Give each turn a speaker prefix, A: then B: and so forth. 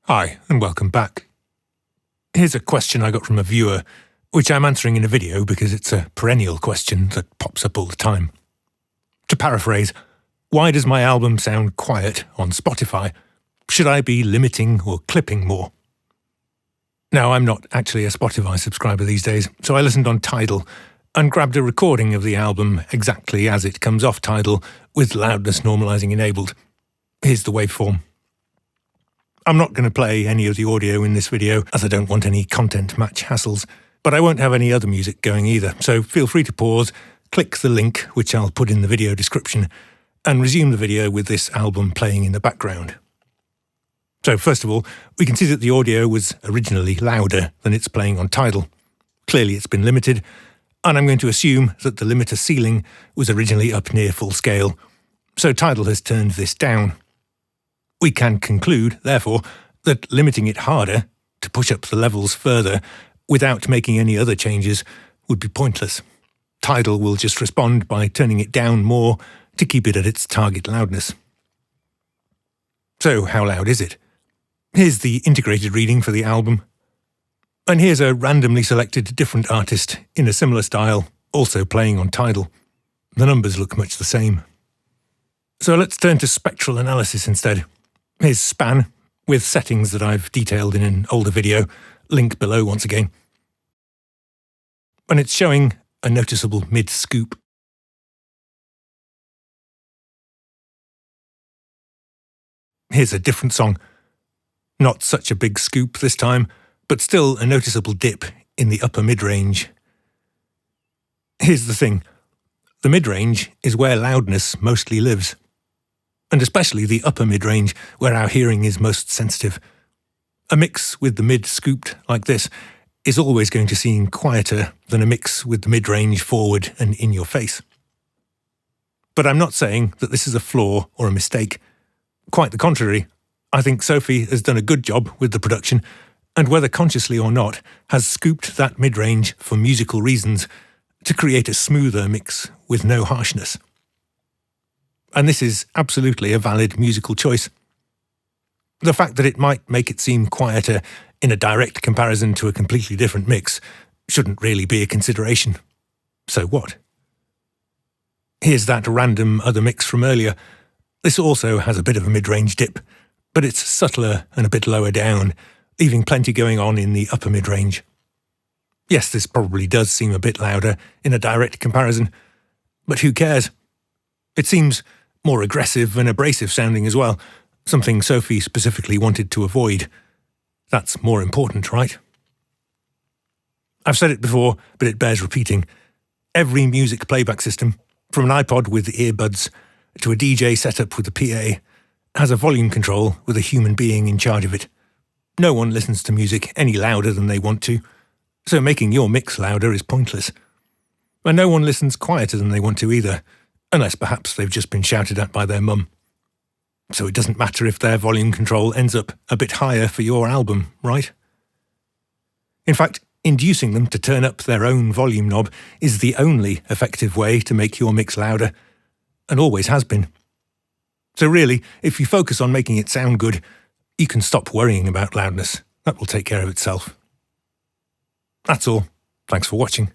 A: Hi, and welcome back. Here's a question I got from a viewer, which I'm answering in a video because it's a perennial question that pops up all the time. To paraphrase, why does my album sound quiet on Spotify? Should I be limiting or clipping more? Now, I'm not actually a Spotify subscriber these days, so I listened on Tidal and grabbed a recording of the album exactly as it comes off Tidal with loudness normalizing enabled. Here's the waveform. I'm not going to play any of the audio in this video as I don't want any content match hassles, but I won't have any other music going either, so feel free to pause, click the link which I'll put in the video description, and resume the video with this album playing in the background. So first of all, we can see that the audio was originally louder than it's playing on Tidal. Clearly it's been limited, and I'm going to assume that the limiter ceiling was originally up near full scale, so Tidal has turned this down. We can conclude, therefore, that limiting it harder to push up the levels further without making any other changes would be pointless. Tidal will just respond by turning it down more to keep it at its target loudness. So how loud is it? Here's the integrated reading for the album. And here's a randomly selected different artist in a similar style, also playing on Tidal. The numbers look much the same. So let's turn to spectral analysis instead. Here's span, with settings that I've detailed in an older video, link below once again. And it's showing a noticeable mid-scoop. Here's a different song. Not such a big scoop this time, but still a noticeable dip in the upper mid-range. Here's the thing. The mid-range is where loudness mostly lives, and especially the upper mid-range where our hearing is most sensitive. A mix with the mid scooped like this is always going to seem quieter than a mix with the mid-range forward and in your face. But I'm not saying that this is a flaw or a mistake. Quite the contrary. I think Sophie has done a good job with the production, and whether consciously or not, has scooped that mid-range for musical reasons to create a smoother mix with no harshness. And this is absolutely a valid musical choice. The fact that it might make it seem quieter in a direct comparison to a completely different mix shouldn't really be a consideration. So what? Here's that random other mix from earlier. This also has a bit of a mid-range dip, but it's subtler and a bit lower down, leaving plenty going on in the upper mid-range. Yes, this probably does seem a bit louder in a direct comparison, but who cares? It seems more aggressive and abrasive sounding as well, something Sophie specifically wanted to avoid. That's more important, right? I've said it before, but it bears repeating. Every music playback system, from an iPod with earbuds to a DJ setup with a PA, has a volume control with a human being in charge of it. No one listens to music any louder than they want to, so making your mix louder is pointless. And no one listens quieter than they want to either, unless perhaps they've just been shouted at by their mum. So it doesn't matter if their volume control ends up a bit higher for your album, right? In fact, inducing them to turn up their own volume knob is the only effective way to make your mix louder, and always has been. So really, if you focus on making it sound good, you can stop worrying about loudness. That will take care of itself. That's all. Thanks for watching.